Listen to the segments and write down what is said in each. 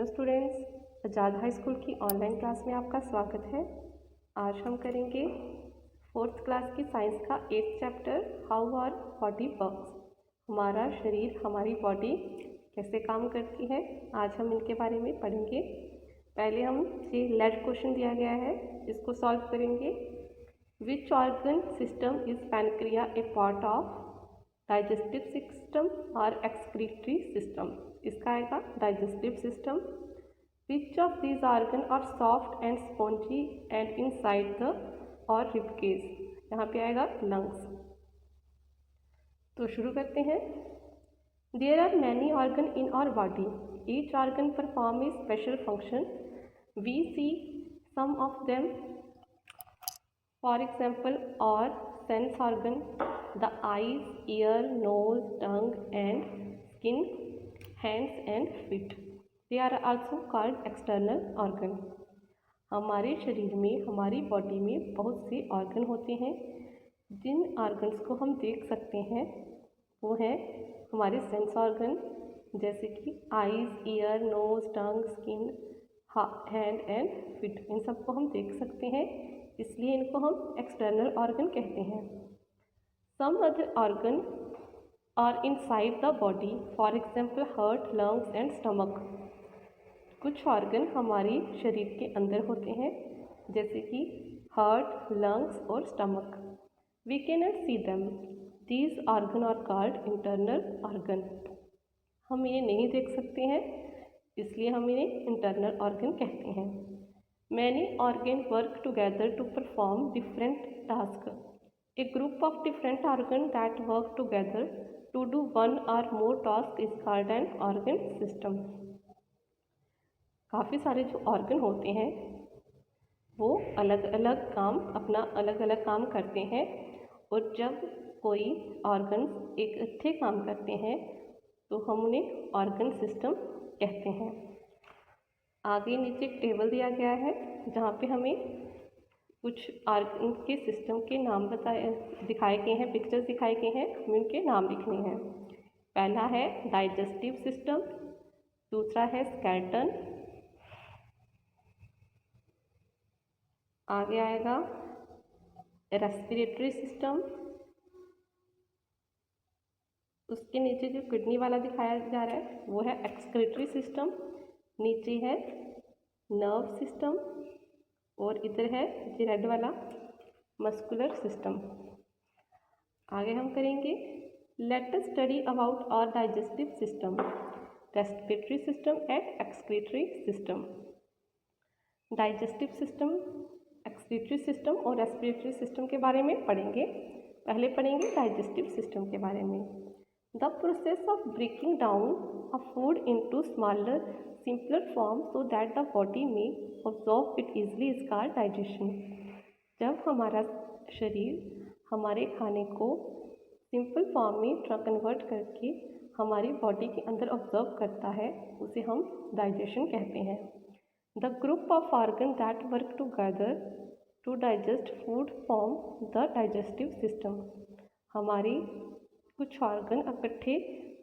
Hello students, आज़ाद high school की online class में आपका स्वागत है। आज हम करेंगे 4th क्लास की साइंस का 8th chapter how our body works. हमारा शरीर, हमारी बॉडी कैसे काम करती है, आज हम इनके बारे में पढ़ेंगे। पहले हम ये लेट क्वेश्चन दिया गया है, इसको सॉल्व करेंगे। Which organ system is pancreas a part of digestive system और एक्सक्रीटरी सिस्टम। इसका आएगा digestive system. Which of these organ are soft and spongy and inside the our ribcage, यहाँ पे आएगा लंग्स। तो शुरू करते हैं। There are many organ in our body, each organ perform a special function. We see some of them, for example और sense organ, the eyes, ear, nose, tongue and skin, hands and feet. They are also called external organ. हमारे शरीर में, हमारी body में बहुत से organ होते हैं। जिन ऑर्गन्स को हम देख सकते हैं वो है हमारे सेंस ऑर्गन, जैसे कि eyes, ear, nose, tongue, skin, hand and feet. इन सबको हम देख सकते हैं, इसलिए इनको हम एक्सटर्नल ऑर्गन कहते हैं। Some other organ are inside the body, for example heart, lungs and stomach. कुछ ऑर्गन हमारी शरीर के अंदर होते हैं, जैसे कि हार्ट, लंग्स और stomach. We can not see them, these organ are called internal organ. हम इन्हें नहीं देख सकते हैं, इसलिए हम इन्हें इंटरनल ऑर्गन कहते हैं। Many organs work together to perform different tasks. A group of different organs that work together to do one or more tasks is called an organ system. काफ़ी सारे जो ऑर्गन होते हैं वो अलग अलग काम, अपना अलग अलग काम करते हैं, और जब कोई ऑर्गन इकट्ठे काम करते हैं तो हम उन्हें ऑर्गन सिस्टम कहते हैं। आगे नीचे एक टेबल दिया गया है जहाँ पे हमें कुछ ऑर्गन के सिस्टम के नाम दिखाए गए हैं, पिक्चर्स दिखाए गए हैं, हमें उनके नाम लिखने हैं। पहला है डाइजेस्टिव सिस्टम, दूसरा है स्केलेटन, आगे आएगा रेस्पिरेटरी सिस्टम, उसके नीचे जो किडनी वाला दिखाया जा रहा है वो है एक्सक्रीटरी सिस्टम, नीचे है नर्व सिस्टम, और इधर है ये रेड वाला मस्कुलर सिस्टम। आगे हम करेंगे let us study about our digestive system, respiratory system and excretory system. Digestive system, excretory system और रेस्पिरेटरी सिस्टम के बारे में पढ़ेंगे। पहले पढ़ेंगे डाइजेस्टिव सिस्टम के बारे में। The process of breaking down a food into smaller, simpler form so that the body may absorb it easily is called digestion. जब हमारा शरीर हमारे खाने को सिंपल फॉर्म में कन्वर्ट करके हमारी बॉडी के अंदर ऑब्जर्व करता है, उसे हम डाइजेशन कहते हैं। The group of organs that work together to digest food form the digestive system. हमारी कुछ ऑर्गन इकट्ठे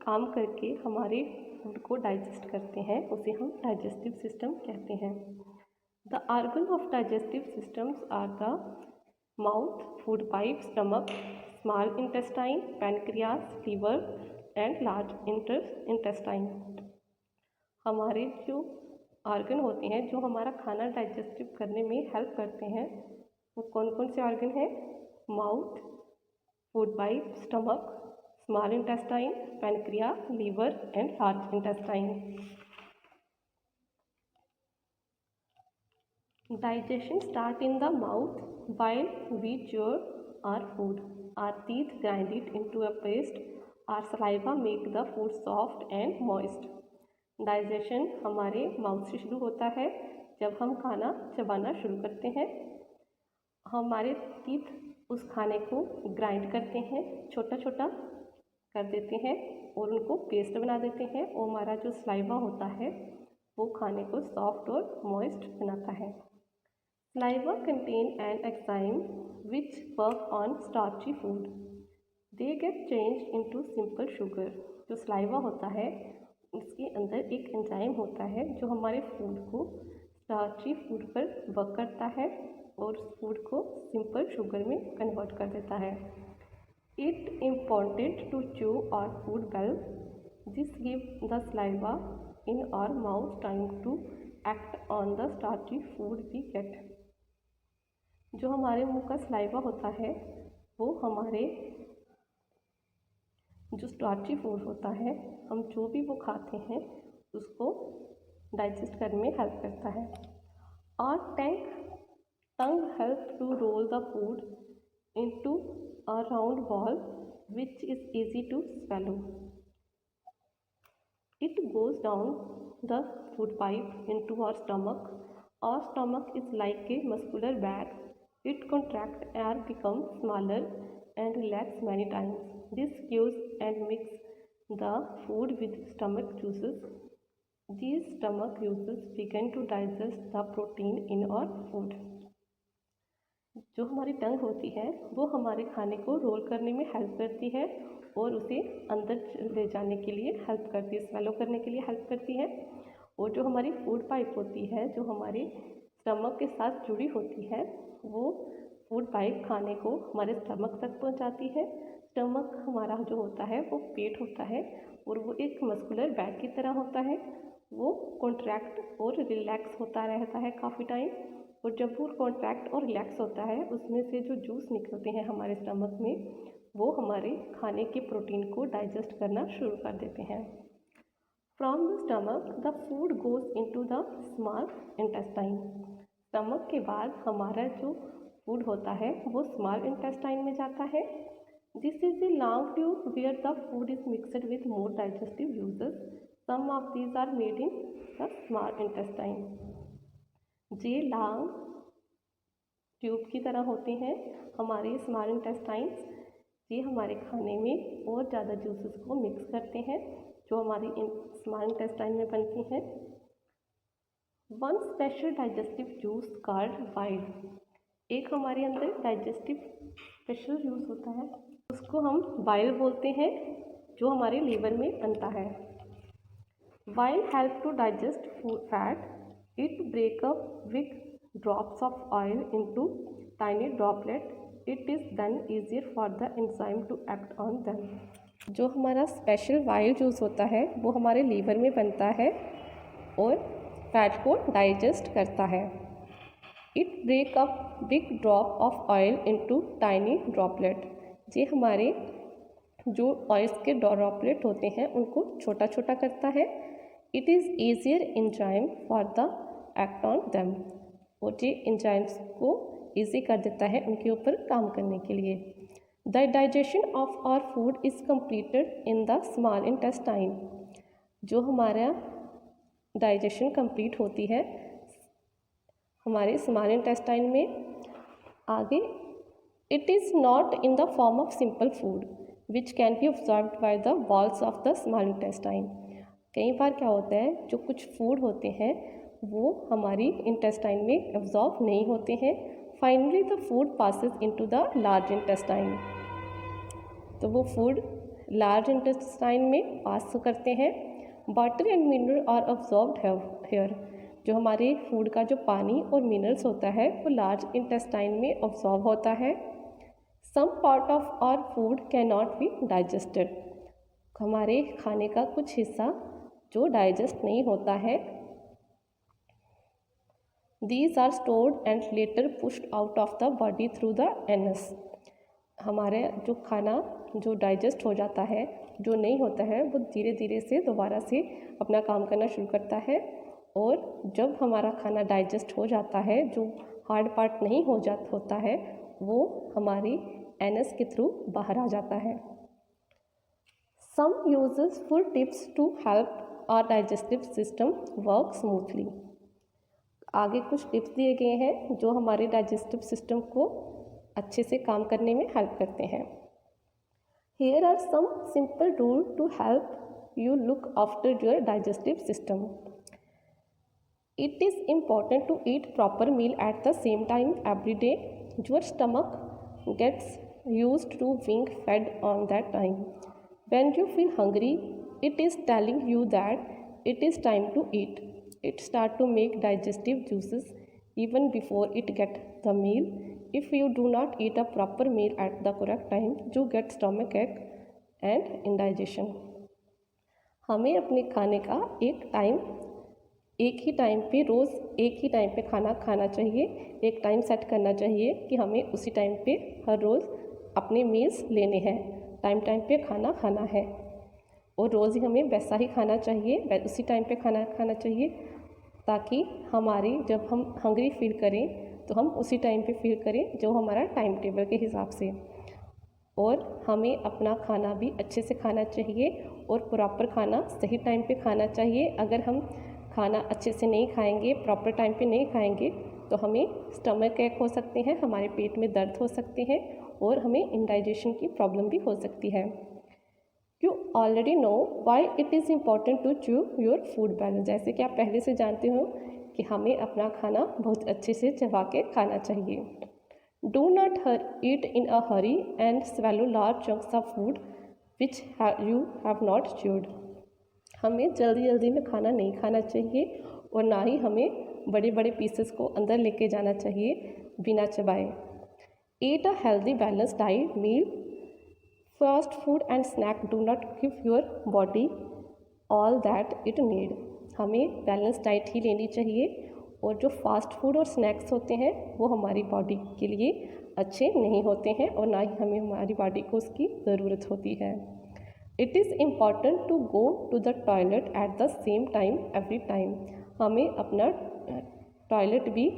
काम करके हमारे फूड को डाइजेस्ट करते हैं, उसे हम डाइजेस्टिव सिस्टम कहते हैं। The organ of digestive systems are the mouth, food pipe, stomach, small intestine, pancreas, liver and large intestine. हमारे जो ऑर्गन होते हैं जो हमारा खाना डाइजेस्टिव करने में हेल्प करते हैं, वो कौन कौन से ऑर्गन हैं? Mouth, food pipe, stomach, small intestine, pancreas, liver and large intestine. Digestion start in the mouth while we chew our food. Our teeth grind it into a paste. Our saliva make the food soft and moist. Digestion हमारे mouth से शुरू होता है। जब हम खाना चबाना शुरू करते हैं, हमारे टीथ उस खाने को ग्राइंड करते हैं, छोटा छोटा कर देते हैं और उनको पेस्ट बना देते हैं, और हमारा जो सलाइवा होता है वो खाने को सॉफ्ट और मॉइस्ट बनाता है। Saliva contain an enzyme which work on starchy food, they get changed into simple sugar. जो सलाइवा होता है इसके अंदर एक एंजाइम होता है जो हमारे फूड को स्टार्ची फूड पर वर्क करता है और फूड को सिंपल शुगर में कन्वर्ट कर देता है। इट इम्पॉर्टेंट टू च्यू और food well, this give the saliva in our mouth time to act on the starchy food we get। जो हमारे मुंह का सलाइवा होता है वो हमारे जो स्टार्ची फूड होता है, हम जो भी वो खाते हैं उसको डाइजेस्ट करने में हेल्प करता है। और tongue help to roll the food into a round ball which is easy to swallow। It goes down the food pipe into our stomach. Our stomach is like a muscular bag. It contracts and becomes smaller and relax many times. This cues and mix the food with stomach juices. These stomach juices begin to digest the protein in our food। जो हमारी टंग होती है वो हमारे खाने को role करने में हेल्प करती है और उसे अंदर ले जाने के लिए हेल्प करती है, स्वेलो करने के लिए हेल्प करती है। और जो हमारी फूड पाइप होती है जो हमारे स्टमक के साथ जुड़ी होती है वो फूड पाइप खाने को हमारे स्टमक तक पहुंचाती है। स्टमक हमारा जो होता है वो पेट होता है और वो एक मस्कुलर बैग की तरह होता है, वो कॉन्ट्रैक्ट और रिलैक्स होता रहता है काफ़ी टाइम। और जब वो कॉन्ट्रैक्ट और रिलैक्स होता है उसमें से जो जूस निकलते हैं हमारे स्टमक में वो हमारे खाने के प्रोटीन को डाइजेस्ट करना शुरू कर देते हैं। From the stomach the food goes into the small intestine. Stomach के बाद हमारा जो फूड होता है वो स्मॉल इंटेस्टाइन में जाता है। This is a long tube where the food is mixed with more digestive juices. Some of these are made in the small intestine. ये लॉन्ग ट्यूब की तरह होते हैं हमारे स्मॉल इंटेस्टाइन्स। ये हमारे खाने में और ज़्यादा जूसेस को मिक्स करते हैं जो हमारी स्मॉल इंटेस्टाइन में बनती हैं। One special digestive juice called bile. एक हमारे अंदर डाइजेस्टिव स्पेशल जूस होता है उसको हम बाइल बोलते हैं जो हमारे लीवर में बनता है। Bile help to digest food fat. It break up big drops of oil into tiny droplets. It is then easier for the enzyme to act on them। जो हमारा स्पेशल बाइल जूस होता है वो हमारे liver में बनता है और फैट को डाइजेस्ट करता है। It break up big drop of oil into tiny droplet। ये हमारे जो ऑयल्स के ड्रॉपलेट होते हैं उनको छोटा छोटा करता है। It is easier enzyme for the act on them। और ये एंजाइम्स को ईजी कर देता है उनके ऊपर काम करने के लिए। The digestion of our food is completed in the small intestine. जो हमारा डाइजेशन कंप्लीट होती है हमारे स्मॉल इंटेस्टाइन में। आगे it is not in the form of simple food which can be absorbed by the walls of the small intestine. कई बार क्या होता है जो कुछ फूड होते हैं वो हमारी इंटेस्टाइन में एब्जॉर्ब नहीं होते हैं। Finally the food passes into the large intestine. तो वो फूड लार्ज इंटेस्टाइन में पास करते हैं। Water and mineral are absorbed here. जो हमारे फूड का जो पानी और मिनरल्स होता है वो लार्ज इंटेस्टाइन में अब्जॉर्ब होता है। Some part of our food can not be digested. हमारे खाने का कुछ हिस्सा जो डाइजेस्ट नहीं होता है। These are stored and later pushed out of the body through the anus। हमारे जो खाना जो डाइजेस्ट हो जाता है जो नहीं होता है वो धीरे धीरे से दोबारा से अपना काम करना शुरू करता है और जब हमारा खाना डाइजेस्ट हो जाता है जो हार्ड पार्ट नहीं होता है वो हमारी एनस के थ्रू बाहर आ जाता है। Some useful tips to help our digestive system work smoothly. आगे कुछ टिप्स दिए गए हैं जो हमारे डाइजेस्टिव सिस्टम को अच्छे से काम करने में हेल्प करते हैं। Here are some simple rules to help you look after your digestive system। It is important to eat proper meal at the same time every day। Your stomach gets used to being fed on that time। When you feel hungry it is telling you that it is time to eat. It start to make digestive juices even before it get the meal. If you do not eat a proper meal at the correct time, you get stomach ache and indigestion. हमें अपने खाने का एक ही time पे रोज़ एक ही time पे खाना खाना चाहिए। एक टाइम सेट करना चाहिए कि हमें उसी टाइम पे हर रोज़ अपने मील्स लेने हैं, टाइम टाइम पे खाना खाना है और रोज़ ही हमें वैसा ही खाना चाहिए, उसी टाइम पे खाना खाना चाहिए, ताकि हमारी जब हम हंग्री फील करें तो हम उसी टाइम पे फील करें जो हमारा टाइम टेबल के हिसाब से। और हमें अपना खाना भी अच्छे से खाना चाहिए और प्रॉपर खाना सही टाइम पे खाना चाहिए। अगर हम खाना अच्छे से नहीं खाएंगे, प्रॉपर टाइम पे नहीं खाएंगे, तो हमें स्टमक एक हो सकते हैं, हमारे पेट में दर्द हो सकते हैं और हमें इंडाइजेशन की प्रॉब्लम भी हो सकती है। You already know why it is important to chew your food balance. जैसे कि आप पहले से जानते हो कि हमें अपना खाना बहुत अच्छे से चबा के खाना चाहिए। Do not eat in a hurry and swallow large chunks of food which you have not chewed। हमें जल्दी जल्दी में खाना नहीं खाना चाहिए और ना ही हमें बड़े बड़े पीसेस को अंदर लेके जाना चाहिए बिना चबाए। Eat a healthy balanced diet meal। Fast food and snack do not give your body all that it need। हमें बैलेंस डाइट ही लेनी चाहिए और जो फास्ट फूड और स्नैक्स होते हैं वो हमारी बॉडी के लिए अच्छे नहीं होते हैं और ना ही हमें हमारी बॉडी को उसकी ज़रूरत होती है। It is important to go to the toilet at the same time every time. हमें अपना टॉयलेट भी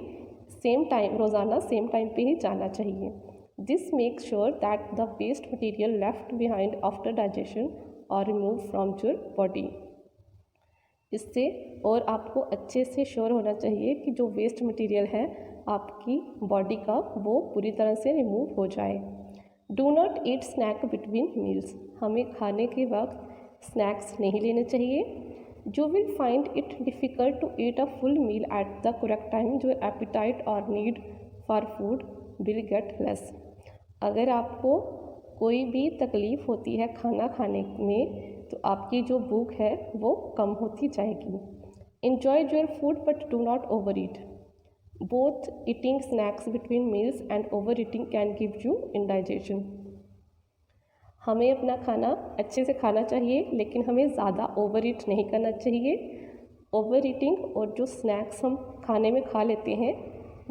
सेम टाइम रोज़ाना सेम टाइम पे ही जाना चाहिए। This makes sure that the waste material left behind after digestion are remove from your body. इससे और आपको अच्छे से श्योर होना चाहिए कि जो वेस्ट मटेरियल है आपकी बॉडी का वो पूरी तरह से रिमूव हो जाए। Do not eat snack between meals. हमें खाने के वक्त स्नैक्स नहीं लेने चाहिए। You will find it difficult to eat a full meal at the correct time. जो एपिटाइट और need for food will get less. अगर आपको कोई भी तकलीफ़ होती है खाना खाने में तो आपकी जो भूख है वो कम होती जाएगी। Enjoy your food but do not overeat। Both eating snacks between meals and overeating can give you indigestion। हमें अपना खाना अच्छे से खाना चाहिए लेकिन हमें ज़्यादा ओवर ईट नहीं करना चाहिए। ओवर ईटिंग और जो स्नैक्स हम खाने में खा लेते हैं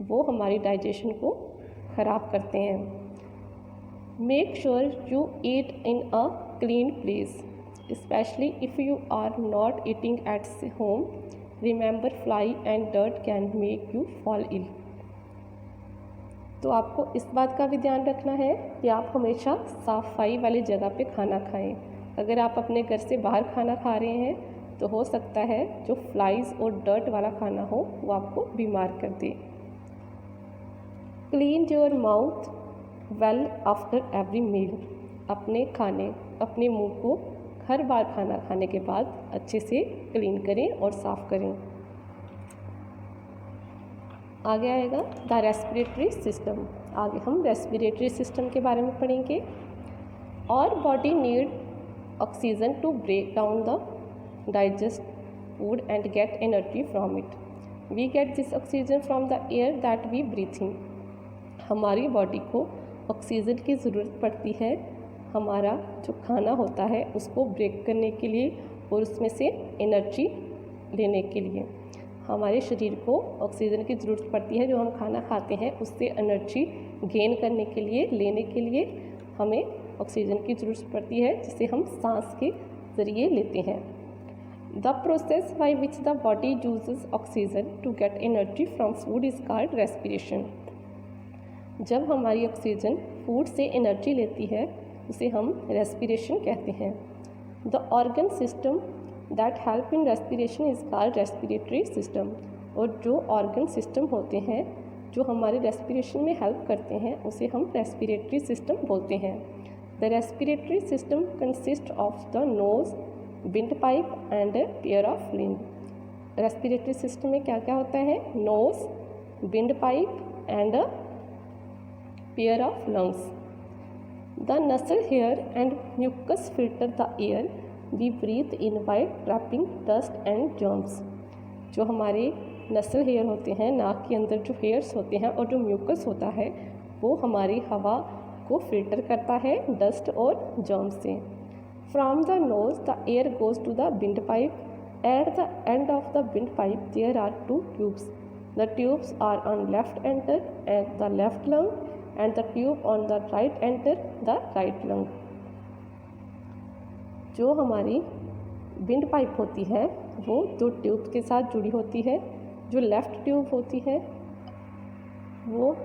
वो हमारी डाइजेशन को ख़राब करते हैं। Make sure you eat in a clean place especially if you are not eating at home। Remember fly and dirt can make you fall ill। तो आपको इस बात का भी ध्यान रखना है कि आप हमेशा सफाई वाली जगह पे खाना खाएं। अगर आप अपने घर से बाहर खाना खा रहे हैं तो हो सकता है जो फ्लाइज और डर्ट वाला खाना हो वो आपको बीमार कर दे। Clean your mouth well after every meal. अपने मुंह को हर बार खाना खाने के बाद अच्छे से क्लीन करें और साफ़ करें। आगे आएगा द रेस्पिरेटरी सिस्टम। आगे हम रेस्पिरेटरी सिस्टम के बारे में पढ़ेंगे। और body need oxygen to break down the digest food and get energy from it. We get this oxygen from the air that we breathe in. हमारी बॉडी को oxygen की ज़रूरत पड़ती है हमारा जो खाना होता है उसको ब्रेक करने के लिए और उसमें से एनर्जी लेने के लिए। हमारे शरीर को ऑक्सीजन की ज़रूरत पड़ती है जो हम खाना खाते हैं उससे एनर्जी गेन करने के लिए लेने के लिए हमें ऑक्सीजन की ज़रूरत पड़ती है जिसे हम सांस के ज़रिए लेते हैं। The process by which the body uses oxygen to get energy from food is called respiration. जब हमारी ऑक्सीजन फूड से एनर्जी लेती है उसे हम रेस्पिरेशन कहते हैं। The organ system that help in respiration is called respiratory system. और जो ऑर्गन सिस्टम होते हैं जो हमारे रेस्पिरेशन में हेल्प करते हैं उसे हम रेस्पिरेटरी सिस्टम बोलते हैं। The respiratory system consist of the nose, wind pipe and pair of lung. Respiratory system में क्या क्या होता है? Nose, wind pipe and pair of lungs. The nasal hair and mucus filter the air we breathe in by trapping dust and germs. जो हमारे नसल hair होते हैं, नाक के अंदर जो हेयर्स होते हैं और जो म्यूकस होता है, वो हमारी हवा को फिल्टर करता है डस्ट और जर्म्स से। From the nose the air goes to the wind pipe. At the end of the wind pipe there are 2 tubes. The tubes are on left enter at the left lung and the tube on the right enter the right lung. जो हमारी wind pipe होती है वो 2 tube के साथ जुड़ी होती है। जो लेफ़्ट ट्यूब होती है वो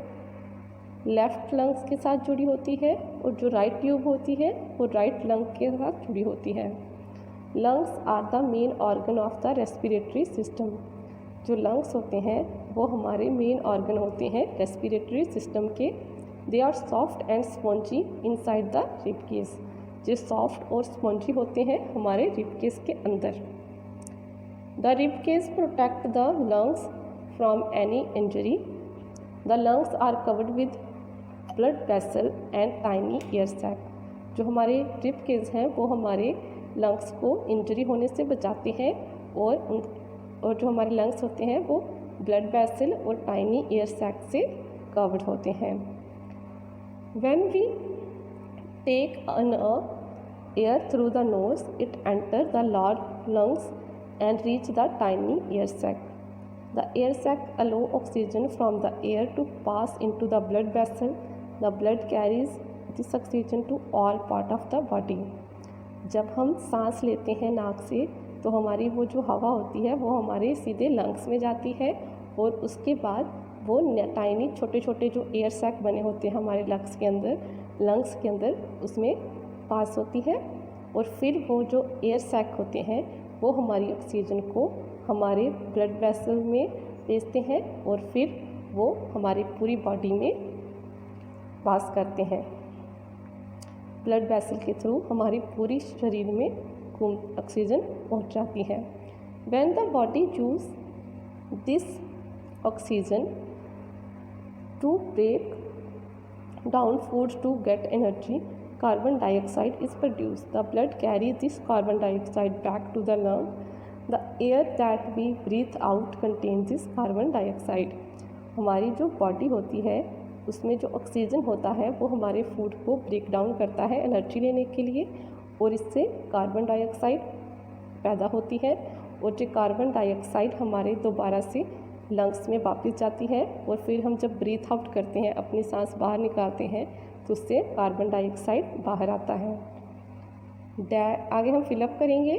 लेफ़्ट लंग्स के साथ जुड़ी होती है और जो राइट ट्यूब होती है वो राइट लंग के साथ जुड़ी होती है। Lungs are the main organ of the respiratory system. जो लंग्स होते हैं वो हमारे मेन ऑर्गन होते हैं रेस्पिरेटरी सिस्टम के। They are soft and spongy inside the rib case. जो सॉफ्ट और स्पॉन्जी होते हैं हमारे रिब केस के अंदर। The rib case protect the lungs from any injury. The lungs are covered with blood vessel and tiny air sac. जो हमारे rib case हैं वो हमारे लंग्स को इंजरी होने से बचाते हैं और जो हमारे लंग्स होते हैं वो ब्लड वेसल और टाइनी एयर सैक से कवर्ड होते हैं। When we take an air through the nose, it enter the large lungs and reach the tiny air sac. The air sac allow oxygen from the air to pass into the blood vessel. The blood carries this oxygen to all part of the body. जब हम सांस लेते हैं नाक से तो हमारी वो जो हवा होती है वो हमारे सीधे लंग्स में जाती है और उसके बाद वो टाइनी छोटे छोटे जो एयर सैक बने होते हैं हमारे लंग्स के अंदर उसमें पास होती है और फिर वो जो एयर सैक होते हैं वो हमारी ऑक्सीजन को हमारे ब्लड वेसल में भेजते हैं और फिर वो हमारी पूरी बॉडी में पास करते हैं। ब्लड वेसल के थ्रू हमारी पूरी शरीर में ऑक्सीजन पहुंच जाती है। When the body use this oxygen to break down foods to get energy, carbon dioxide is produced. The blood carries this carbon dioxide back to the lung. The air that we breathe out contains this carbon dioxide. हमारी जो body होती है उसमें जो oxygen होता है वो हमारे फूड को ब्रेक डाउन करता है एनर्जी लेने के लिए और इससे कार्बन डाइऑक्साइड पैदा होती है और जो कार्बन डाइऑक्साइड हमारे दोबारा से लंग्स में वापस जाती है और फिर हम जब ब्रीथ आउट करते हैं अपनी सांस बाहर निकालते हैं तो उससे कार्बन डाइऑक्साइड बाहर आता है। आगे हम फिलअप करेंगे।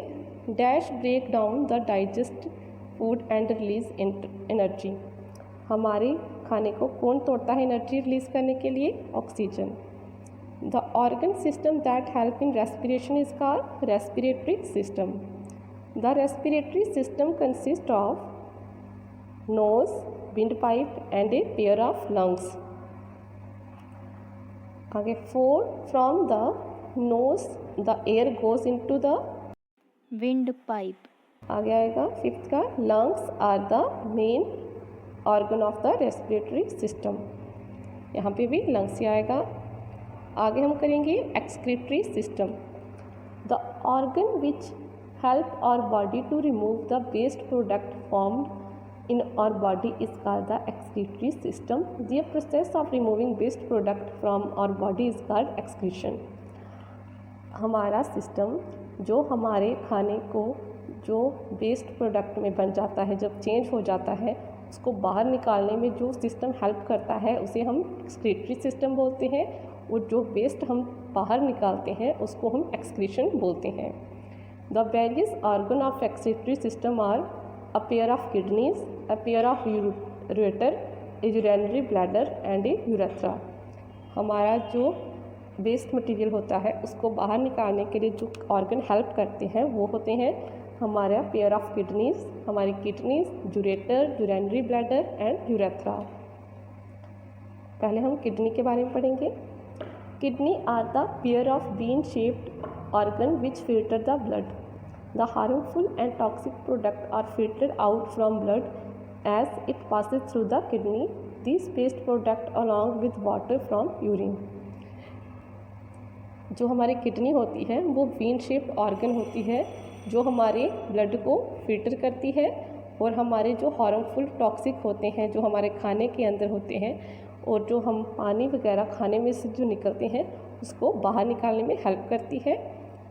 Dash break down the digest food and release energy. हमारे खाने को कौन तोड़ता है एनर्जी रिलीज करने के लिए? Oxygen. The organ system that help in respiration is called respiratory system. The respiratory system consist of nose, windpipe and a pair of lungs. आगे 4 from the nose the air goes into the windpipe. आगे आएगा 5th का lungs are the main organ of the respiratory system. यहाँ पे भी lungs ही आएगा। आगे हम करेंगे excretory system. The organ which help our body to remove the waste product formed in our body is called the excretory system. The process of removing waste product from our body is called excretion. हमारा system जो हमारे खाने को जो waste product में बन जाता है जब चेंज हो जाता है उसको बाहर निकालने में जो सिस्टम हेल्प करता है उसे हम एक्सक्रीटरी सिस्टम बोलते हैं और जो वेस्ट हम बाहर निकालते हैं उसको हम एक्सक्रीशन बोलते हैं। The various organ of excretory system are a pair of kidneys, a pair of ureter, a urinary bladder and a urethra. हमारा जो वेस्ट मटेरियल होता है उसको बाहर निकालने के लिए जो ऑर्गन हेल्प करते हैं वो होते हैं हमारा पेयर ऑफ किडनीज, हमारी kidneys, ureter, urinary bladder and urethra. पहले हम किडनी के बारे में पढ़ेंगे। Kidney are the pair of bean shaped organ which filter the blood. The harmful and toxic products are filtered out from blood as it passes through the kidney. These waste products along with water from urine. जो हमारी kidney होती है वो when shaped organ होती है जो हमारे blood को फिल्टर करती है और हमारे जो हार्मफुल टॉक्सिक होते हैं जो हमारे खाने के अंदर होते हैं और जो हम पानी वगैरह खाने में से जो निकलते हैं उसको बाहर निकालने में हेल्प करती है।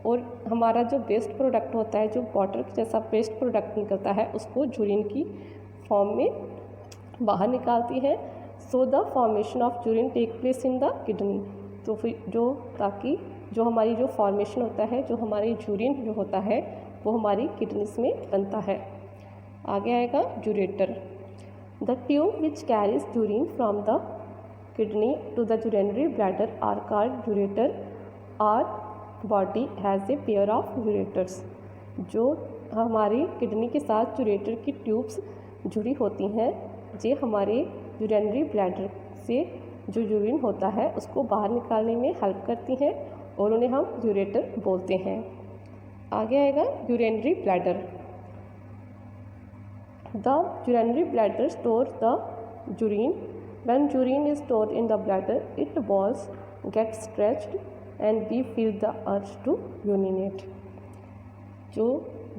और हमारा जो वेस्ट प्रोडक्ट होता है, जो वाटर जैसा वेस्ट प्रोडक्ट निकलता है, उसको यूरिन की फॉर्म में बाहर निकालती है। So the formation of urine take place in the kidney. तो फिर जो ताकि जो हमारी जो फॉर्मेशन होता है, जो हमारी यूरिन जो होता है वो हमारी किडनीज में बनता है। आगे आएगा ureter. The tube which carries urine from the kidney to the urinary bladder are called ureter. Our body has a pair of ureters. जो हमारी किडनी के साथ यूरेटर की ट्यूब्स जुड़ी होती हैं, ये हमारे यूरिनरी ब्लैडर से जो यूरिन होता है उसको बाहर निकालने में हेल्प करती हैं और उन्हें हम यूरेटर बोलते हैं। आगे आएगा urinary bladder. The urinary bladder store the urine. When urine is stored in the bladder, its walls get stretched and we feel the urge to urinate. जो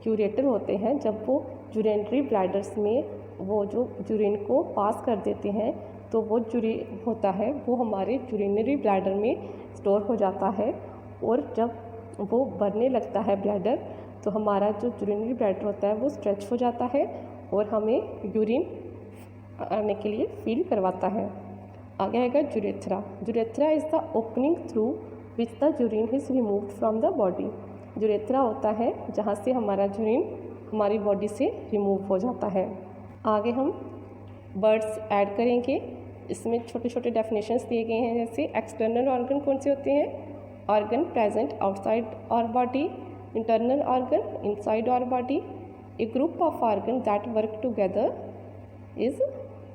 यूरेटर होते हैं जब वो यूरिनरी ब्लैडर्स में वो जो यूरिन को पास कर देते हैं तो वो यूरिन होता है वो हमारे यूरिनरी ब्लैडर में स्टोर हो जाता है और जब वो भरने लगता है ब्लैडर तो हमारा जो यूरिनरी ब्लैडर होता है वो स्ट्रेच हो जाता है और हमें यूरिन आने के लिए फील करवाता है। आगे आएगा urethra. Urethra is the opening through which the urine is removed from the body. Urethra होता है जहाँ से हमारा यूरिन हमारी बॉडी से रिमूव हो जाता है। आगे हम वर्ड्स ऐड करेंगे। इसमें छोटे छोटे डेफिनेशंस दिए गए हैं, जैसे एक्सटर्नल ऑर्गन कौन से होते हैं, organ present outside our body, internal organ inside our body, a group of organ that work together is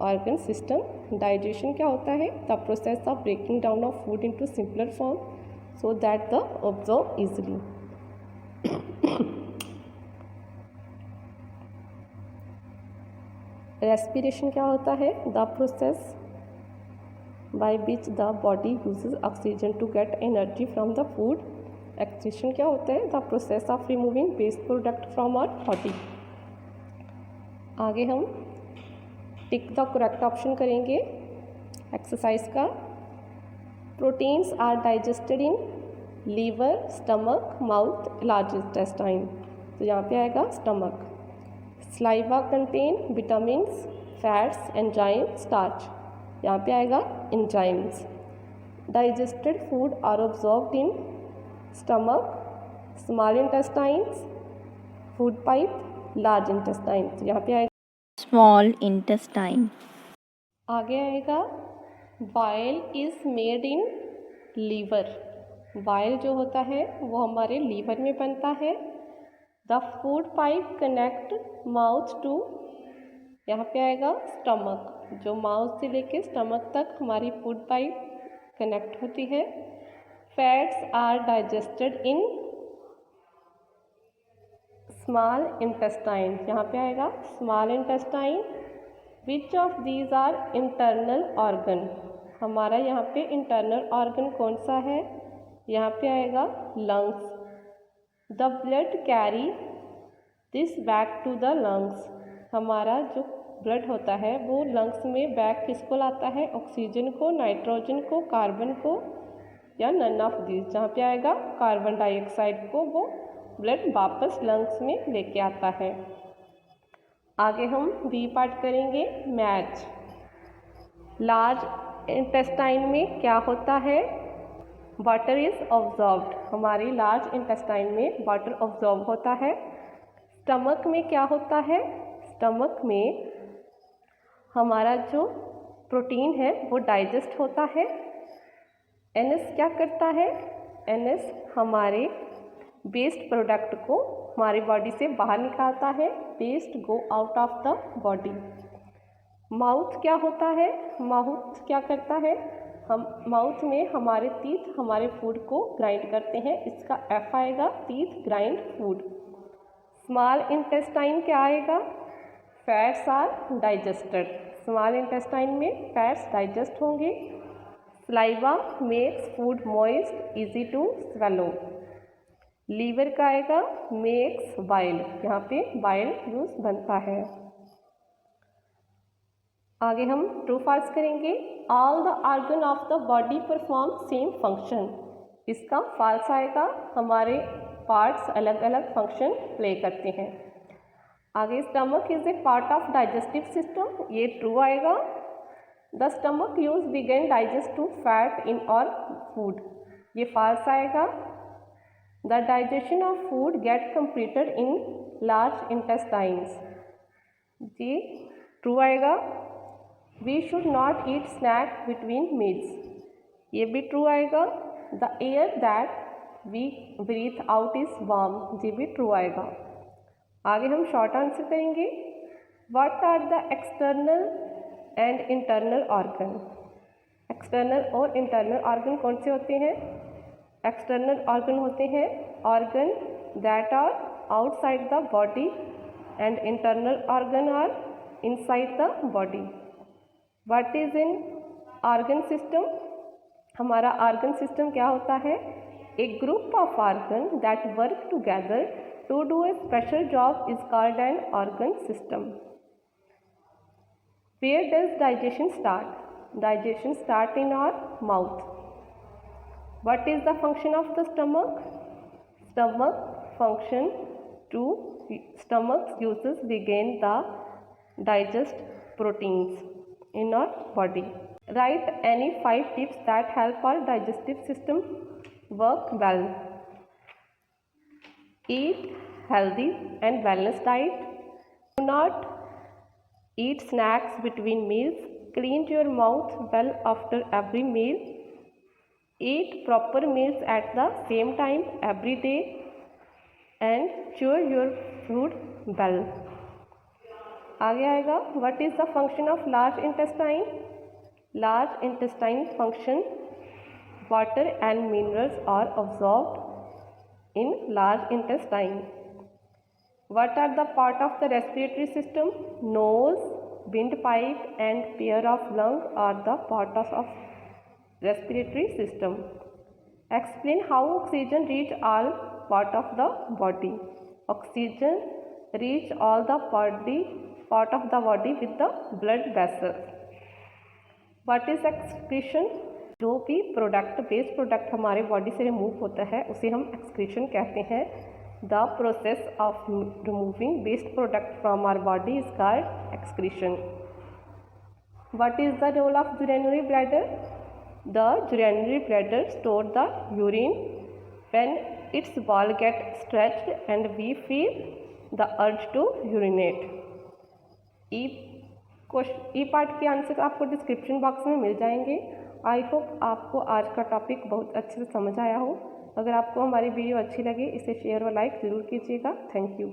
organ system. Digestion क्या होता है, the process of breaking down of food into simpler form so that the absorb easily. Respiration क्या होता है, the process by which the body uses oxygen to get energy from the food. Excretion क्या होता है, the process of removing waste product from our body. आगे हम tick the correct option करेंगे exercise का। Proteins are digested in liver, stomach, mouth, large intestine. तो यहाँ पे आएगा stomach. Saliva contain vitamins, fats, enzyme, starch. यहाँ पे आएगा enzymes. Digested food are absorbed in stomach, small intestines, food pipe, large intestine. तो यहाँ पे आएगा स्मॉल इंटेस्टाइन। आगे आएगा bile is made in liver. Bile जो होता है वो हमारे लीवर में बनता है। The food pipe connect mouth to, यहाँ पे आएगा स्टमक। जो माउथ से लेके स्टमक तक हमारी फूड पाइप कनेक्ट होती है। Fats are digested in small intestine. यहाँ पे आएगा small intestine. Which of these are internal organ. हमारा यहाँ पे इंटरनल ऑर्गन कौन सा है, यहाँ पे आएगा lungs. The blood carry this back to the lungs. हमारा जो ब्लड होता है वो लंग्स में बैक किसको लाता है, ऑक्सीजन को, नाइट्रोजन को, कार्बन को, या नन ऑफ दिस। जहाँ पे आएगा कार्बन डाइऑक्साइड को वो ब्लड वापस लंग्स में लेके आता है। आगे हम बी पार्ट करेंगे मैच। लार्ज इंटेस्टाइन में क्या होता है, वाटर इज़ ऑब्जॉर्ब्ड। हमारी लार्ज इंटेस्टाइन में वाटर ऑब्जॉर्ब होता है। स्टमक में क्या होता है, स्टमक में हमारा जो प्रोटीन है वो डाइजेस्ट होता है। एनएस क्या करता है, एनएस हमारे वेस्ट प्रोडक्ट को हमारी बॉडी से बाहर निकालता है। Waste go out of the body. Mouth क्या होता है, माउथ क्या करता है, हम माउथ में हमारे टीथ हमारे फूड को ग्राइंड करते हैं। इसका एफ आएगा, teeth grind food. Small intestine क्या आएगा, fats are digested. Small intestine में फैट्स डाइजेस्ट होंगे। saliva makes food moist, easy to swallow. Liver का आएगा मेक्स बाइल, यहाँ पे बाइल यूज बनता है। आगे हम ट्रू फॉल्स करेंगे। All the organ of the body perform same function, इसका फॉल्स आएगा, हमारे पार्ट्स अलग अलग फंक्शन प्ले करते हैं। आगे stomach is a part of digestive system, ये ट्रू आएगा। The stomach use begin digest to fat in our food, ये फॉल्स आएगा। The digestion of food get completed in large intestines, जी ट्रू आएगा। We should not eat snack between meals, ये भी true आएगा। The air that we breathe out is warm, ये भी true आएगा। आगे हम शॉर्ट आंसर करेंगे। What are the external and internal organ, external और इंटरनल ऑर्गन कौन से होते हैं? एक्सटर्नल ऑर्गन होते हैं organ that are outside the body and internal organ are inside the body. What is in organ system, हमारा organ system क्या होता है? A group of organ that work together to do a special job is called an organ system. Where does digestion start? Digestion start in our mouth. What is the function of the stomach? Stomach uses begin the digest proteins in our body. Write any 5 tips that help our digestive system work well. Eat healthy and balanced diet. Do not eat snacks between meals. Clean your mouth well after every meal. Eat proper meals at the same time every day and chew your food well. आगे आएगा what is the function of large intestine? Large intestine function, water and minerals are absorbed in large intestine. What are the part of the respiratory system? Nose, windpipe and pair of lung are the parts of respiratory system. Explain how oxygen reach all part of the body. Oxygen reach all the part of the body with the blood vessels. What is excretion? जो भी product waste product हमारे body से remove होता है उसे हम excretion कहते हैं। The process of removing waste product from our body is called excretion. What is the role of urinary bladder? The urinary bladder stores the urine. When its wall gets stretched and we feel the urge to urinate. E part के answer आपको description box में मिल जाएंगे। I hope आपको आज का topic बहुत अच्छे से समझ आया हो। अगर आपको हमारी वीडियो अच्छी लगे इसे शेयर और लाइक ज़रूर कीजिएगा। Thank you.